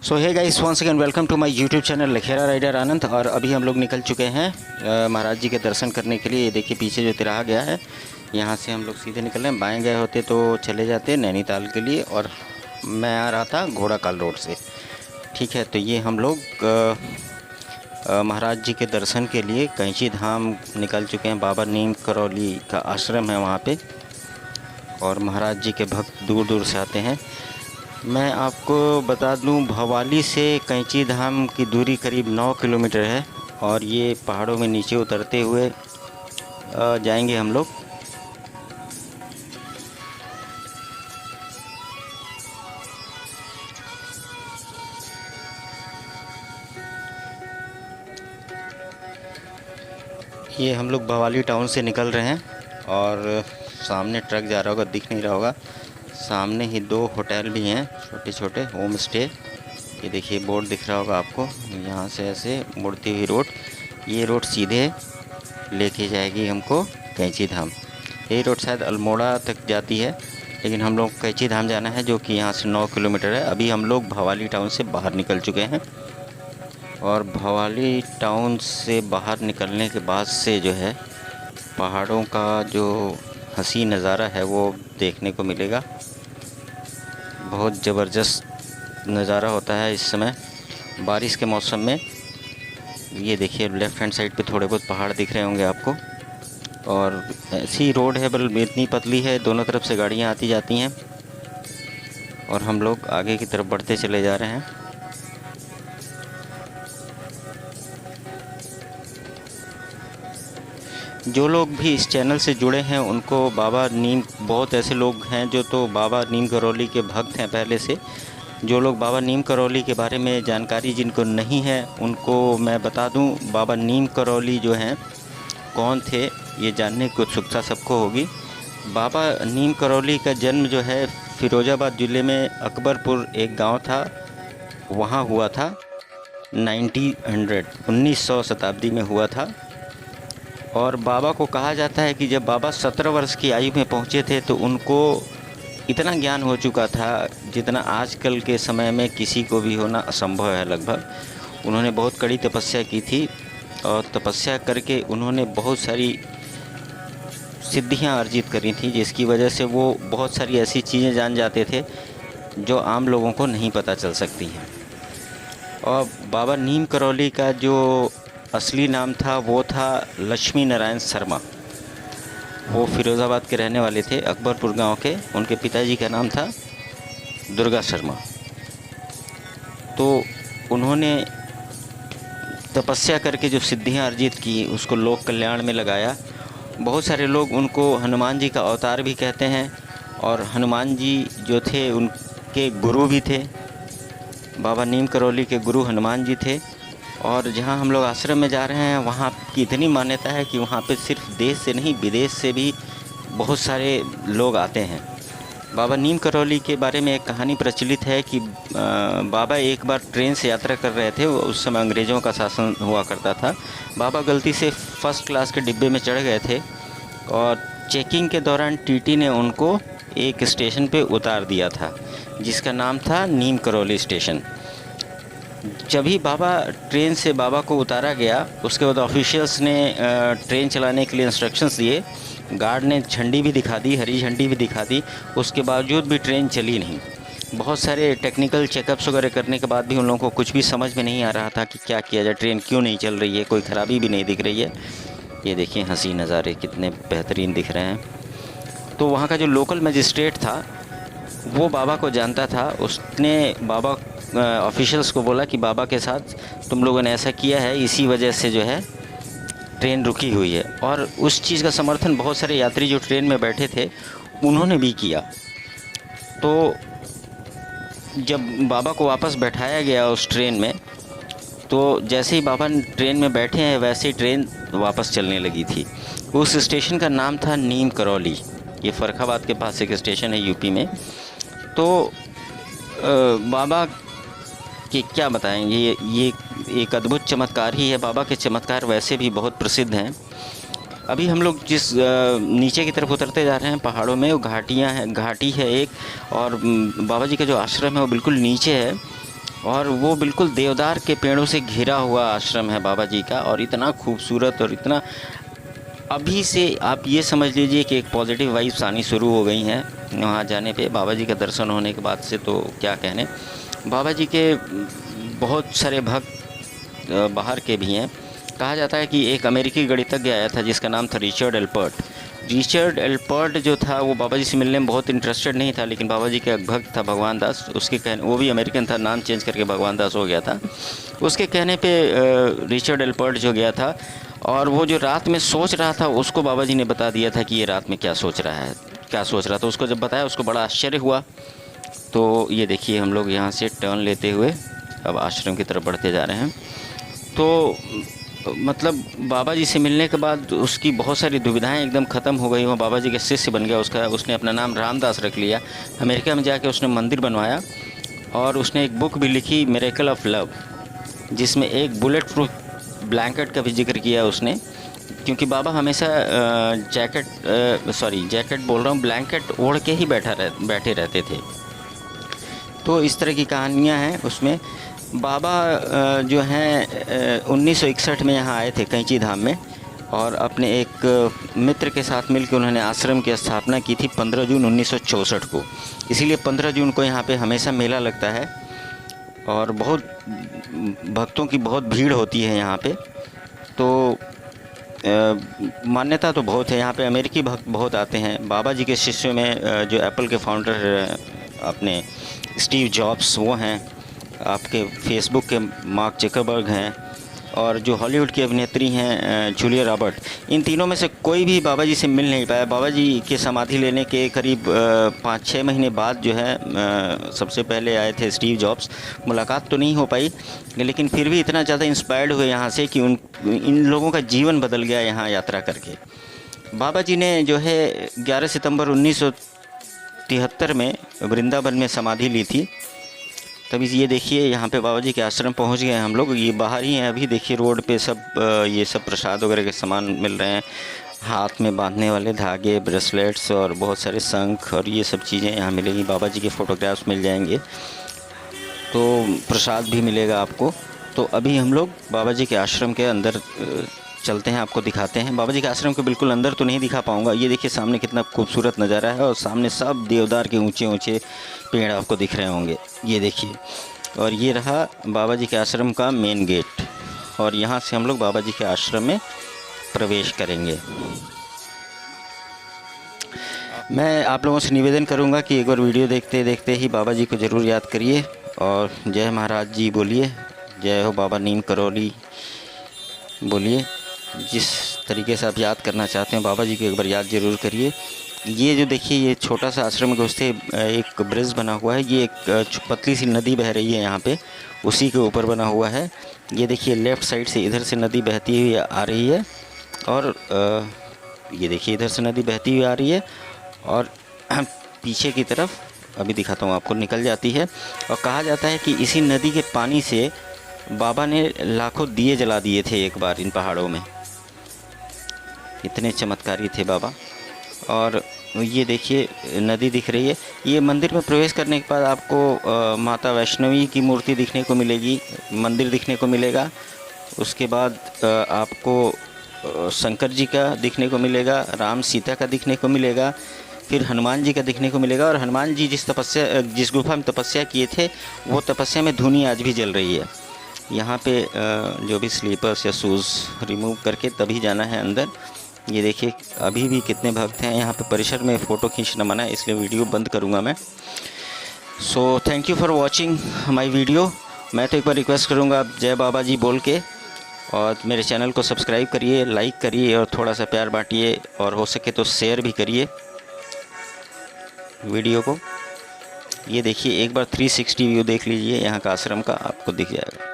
So hey guys, once again welcome to my YouTube channel Lakhera rider Anand. और अभी हम लोग निकल चुके हैं महाराज जी के दर्शन करने के लिए। ये देखिए पीछे जो तिराहा गया है, यहाँ से हम लोग सीधे निकल रहे हैं। बाएं गए होते तो चले जाते नैनीताल के लिए, और मैं आ रहा था घोड़ाकाल रोड से। ठीक है, तो ये हम लोग महाराज जी के दर्शन के लिए कैंची धाम निकल चुके हैं। बाबा नीम करौली का आश्रम है वहाँ पे, और महाराज जी के भक्त दूर दूर से आते हैं। मैं आपको बता दूं, भवाली से कैंची धाम की दूरी करीब 9 किलोमीटर है, और ये पहाड़ों में नीचे उतरते हुए जाएंगे हम लोग। ये हम लोग भवाली टाउन से निकल रहे हैं, और सामने ट्रक जा रहा होगा, दिख नहीं रहा होगा। सामने ही 2 होटल भी हैं, छोटे छोटे होम स्टे। ये देखिए बोर्ड दिख रहा होगा आपको। यहाँ से ऐसे मुड़ती हुई रोड, ये रोड सीधे लेके जाएगी हमको कैंची धाम। ये रोड शायद अल्मोड़ा तक जाती है, लेकिन हम लोग कैंची धाम जाना है, जो कि यहाँ से 9 किलोमीटर है। अभी हम लोग भवाली टाउन से बाहर निकल चुके हैं, और भवाली टाउन से बाहर निकलने के बाद से जो है पहाड़ों का जो हंसी नज़ारा है वो देखने को मिलेगा। बहुत ज़बरदस्त नज़ारा होता है इस समय बारिश के मौसम में। ये देखिए लेफ़्ट हैंड साइड पे थोड़े बहुत पहाड़ दिख रहे होंगे आपको, और ऐसी रोड है, बल इतनी पतली है, दोनों तरफ से गाड़ियाँ आती जाती हैं, और हम लोग आगे की तरफ बढ़ते चले जा रहे हैं। जो लोग भी इस चैनल से जुड़े हैं उनको बाबा नीम, बहुत ऐसे लोग हैं जो तो बाबा नीम करौली के भक्त हैं पहले से। जो लोग बाबा नीम करौली के बारे में जानकारी जिनको नहीं है उनको मैं बता दूं, बाबा नीम करौली जो हैं कौन थे, ये जानने की उत्सुकता सबको होगी। बाबा नीम करौली का जन्म जो है फ़िरोज़ाबाद ज़िले में अकबरपुर एक गांव था, वहां हुआ था। 1900 शताब्दी में हुआ था। और बाबा को कहा जाता है कि जब बाबा 17 वर्ष की आयु में पहुँचे थे तो उनको इतना ज्ञान हो चुका था जितना आजकल के समय में किसी को भी होना असंभव है लगभग। उन्होंने बहुत कड़ी तपस्या की थी, और तपस्या करके उन्होंने बहुत सारी सिद्धियां अर्जित करी थी, जिसकी वजह से वो बहुत सारी ऐसी चीज़ें जान जाते थे जो आम लोगों को नहीं पता चल सकती हैं। और बाबा नीम करौली का जो असली नाम था वो था लक्ष्मी नारायण शर्मा। वो फ़िरोज़ाबाद के रहने वाले थे, अकबरपुर गांव के। उनके पिताजी का नाम था दुर्गा शर्मा। तो उन्होंने तपस्या करके जो सिद्धियां अर्जित की उसको लोक कल्याण में लगाया। बहुत सारे लोग उनको हनुमान जी का अवतार भी कहते हैं, और हनुमान जी जो थे उनके गुरु भी थे। बाबा नीम करौली के गुरु हनुमान जी थे। और जहाँ हम लोग आश्रम में जा रहे हैं वहाँ की इतनी मान्यता है कि वहाँ पे सिर्फ देश से नहीं विदेश से भी बहुत सारे लोग आते हैं। बाबा नीम करौली के बारे में एक कहानी प्रचलित है कि बाबा एक बार ट्रेन से यात्रा कर रहे थे। उस समय अंग्रेज़ों का शासन हुआ करता था। बाबा गलती से फर्स्ट क्लास के डिब्बे में चढ़ गए थे, और चेकिंग के दौरान टीटी ने उनको एक स्टेशन पे उतार दिया था जिसका नाम था नीम करौली स्टेशन। जब ही बाबा ट्रेन से बाबा को उतारा गया, उसके बाद ऑफिशियल्स ने ट्रेन चलाने के लिए इंस्ट्रक्शंस दिए। गार्ड ने झंडी भी दिखा दी, हरी झंडी भी दिखा दी, उसके बावजूद भी ट्रेन चली नहीं। बहुत सारे टेक्निकल चेकअप्स वगैरह करने के बाद भी उन लोगों को कुछ भी समझ में नहीं आ रहा था कि क्या किया जाए, ट्रेन क्यों नहीं चल रही है, कोई ख़राबी भी नहीं दिख रही है। ये देखिए हंसी नज़ारे कितने बेहतरीन दिख रहे हैं। तो वहाँ का जो लोकल मजिस्ट्रेट था वो बाबा को जानता था। उसने बाबा ऑफिशियल्स को बोला कि बाबा के साथ तुम लोगों ने ऐसा किया है, इसी वजह से जो है ट्रेन रुकी हुई है। और उस चीज़ का समर्थन बहुत सारे यात्री जो ट्रेन में बैठे थे उन्होंने भी किया। तो जब बाबा को वापस बैठाया गया उस ट्रेन में, तो जैसे ही बाबा ट्रेन में बैठे हैं वैसे ही ट्रेन वापस चलने लगी थी। उस स्टेशन का नाम था नीम करौली। ये फ़र्रुखाबाद के पास एक स्टेशन है यूपी में। तो बाबा कि क्या बताएंगे, ये एक अद्भुत चमत्कार ही है। बाबा के चमत्कार वैसे भी बहुत प्रसिद्ध हैं। अभी हम लोग जिस नीचे की तरफ उतरते जा रहे हैं पहाड़ों में, वो घाटियाँ हैं, घाटी है एक, और बाबा जी का जो आश्रम है वो बिल्कुल नीचे है। और वो बिल्कुल देवदार के पेड़ों से घिरा हुआ आश्रम है बाबा जी का, और इतना खूबसूरत और इतना, अभी से आप ये समझ लीजिए कि एक पॉजिटिव वाइब्स आनी शुरू हो गई हैं वहाँ जाने पे। बाबा जी का दर्शन होने के बाद से तो क्या कहने, बाबा जी के बहुत सारे भक्त बाहर के भी हैं। कहा जाता है कि एक अमेरिकी गणितज्ञ आया था जिसका नाम था रिचर्ड एल्पर्ट। रिचर्ड एल्पर्ट जो था वो बाबा जी से मिलने में बहुत इंटरेस्टेड नहीं था, लेकिन बाबा जी का एक भक्त था भगवान दास, उसके कहने, वो भी अमेरिकन था, नाम चेंज करके भगवान दास हो गया था। उसके कहने पे रिचर्ड एल्पर्ट जो गया था, और वो जो रात में सोच रहा था उसको बाबा जी ने बता दिया था कि ये रात में क्या सोच रहा है, क्या सोच रहा था। उसको जब बताया उसको बड़ा आश्चर्य हुआ। तो ये देखिए हम लोग यहाँ से टर्न लेते हुए अब आश्रम की तरफ बढ़ते जा रहे हैं। तो मतलब बाबा जी से मिलने के बाद उसकी बहुत सारी दुविधाएं एकदम ख़त्म हो गई। वो बाबा जी के शिष्य बन गया। उसने अपना नाम रामदास रख लिया। अमेरिका में जाके उसने मंदिर बनवाया, और उसने एक बुक भी लिखी, मिरेकल ऑफ लव, जिसमें एक बुलेट प्रूफ ब्लैंकेट का भी जिक्र किया उसने, क्योंकि बाबा हमेशा जैकेट बोल रहा हूँ, ब्लैंकेट ओढ़ के ही बैठे रहते थे। तो इस तरह की कहानियाँ हैं उसमें। बाबा जो हैं 1961 में यहाँ आए थे कैंची धाम में, और अपने एक मित्र के साथ मिलकर उन्होंने आश्रम की स्थापना की थी 15 जून 1964 को। इसीलिए 15 जून को यहाँ पे हमेशा मेला लगता है, और बहुत भक्तों की बहुत भीड़ होती है यहाँ पे। तो मान्यता तो बहुत है यहाँ पे, अमेरिकी भक्त बहुत आते हैं। बाबा जी के शिष्यों में जो एप्पल के फाउंडर अपने स्टीव जॉब्स वो हैं, आपके फेसबुक के मार्क जकरबर्ग हैं, और जो हॉलीवुड की अभिनेत्री हैं जूलिया रॉबर्ट, इन तीनों में से कोई भी बाबा जी से मिल नहीं पाया। बाबा जी के समाधि लेने के करीब 5-6 महीने बाद जो है सबसे पहले आए थे स्टीव जॉब्स। मुलाकात तो नहीं हो पाई, लेकिन फिर भी इतना ज़्यादा इंस्पायर्ड हुए यहाँ से कि इन लोगों का जीवन बदल गया यहाँ यात्रा करके। बाबा जी ने जो है 11 सितंबर 1973 में वृंदावन में समाधि ली थी। तभी ये देखिए यहाँ पे बाबा जी के आश्रम पहुँच गए हैं हम लोग। ये बाहर ही हैं अभी, देखिए रोड पे सब ये सब प्रसाद वगैरह के सामान मिल रहे हैं। हाथ में बांधने वाले धागे, ब्रेसलेट्स और बहुत सारे शंख और ये सब चीज़ें यहाँ मिलेंगी। बाबा जी के फ़ोटोग्राफ्स मिल जाएंगे, तो प्रसाद भी मिलेगा आपको। तो अभी हम लोग बाबा जी के आश्रम के अंदर चलते हैं, आपको दिखाते हैं। बाबा जी के आश्रम के बिल्कुल अंदर तो नहीं दिखा पाऊँगा। ये देखिए सामने कितना खूबसूरत नज़ारा है, और सामने सब देवदार के ऊंचे ऊंचे पेड़ आपको दिख रहे होंगे, ये देखिए। और ये रहा बाबा जी के आश्रम का मेन गेट, और यहाँ से हम लोग बाबा जी के आश्रम में प्रवेश करेंगे। मैं आप लोगों से निवेदन करूँगा कि एक बार वीडियो देखते देखते ही बाबा जी को ज़रूर याद करिए, और जय महाराज जी बोलिए, जय हो बाबा नीम करौली बोलिए। जिस तरीके से आप याद करना चाहते हैं बाबा जी को एक बार याद ज़रूर करिए। ये जो देखिए ये छोटा सा आश्रम के उससे एक ब्रिज बना हुआ है। ये एक पतली सी नदी बह रही है यहाँ पे, उसी के ऊपर बना हुआ है। ये देखिए लेफ़्ट साइड से इधर से नदी बहती हुई आ रही है, और ये देखिए इधर से नदी बहती हुई आ रही है, और पीछे की तरफ अभी दिखाता हूँ आपको निकल जाती है। और कहा जाता है कि इसी नदी के पानी से बाबा ने लाखों दिए जला दिए थे एक बार इन पहाड़ों में। इतने चमत्कारी थे बाबा। और ये देखिए नदी दिख रही है। ये मंदिर में प्रवेश करने के बाद आपको माता वैष्णवी की मूर्ति दिखने को मिलेगी, मंदिर दिखने को मिलेगा। उसके बाद आपको शंकर जी का दिखने को मिलेगा, राम सीता का दिखने को मिलेगा, फिर हनुमान जी का दिखने को मिलेगा। और हनुमान जी जिस गुफा में तपस्या किए थे, वो तपस्या में धूनी आज भी जल रही है। यहाँ पे जो भी स्लीपर्स या शूज़ रिमूव करके तभी जाना है अंदर। ये देखिए अभी भी कितने भक्त हैं यहाँ पे। परिसर में फ़ोटो खींचना मना है, इसलिए वीडियो बंद करूँगा मैं। So thank you for watching my video. मैं तो एक बार रिक्वेस्ट करूँगा आप जय बाबा जी बोल के, और मेरे चैनल को सब्सक्राइब करिए, लाइक करिए, और थोड़ा सा प्यार बांटिए, और हो सके तो शेयर भी करिए वीडियो को। ये देखिए एक बार 360 व्यू देख लीजिए यहाँ का आश्रम का, आपको दिख जाएगा।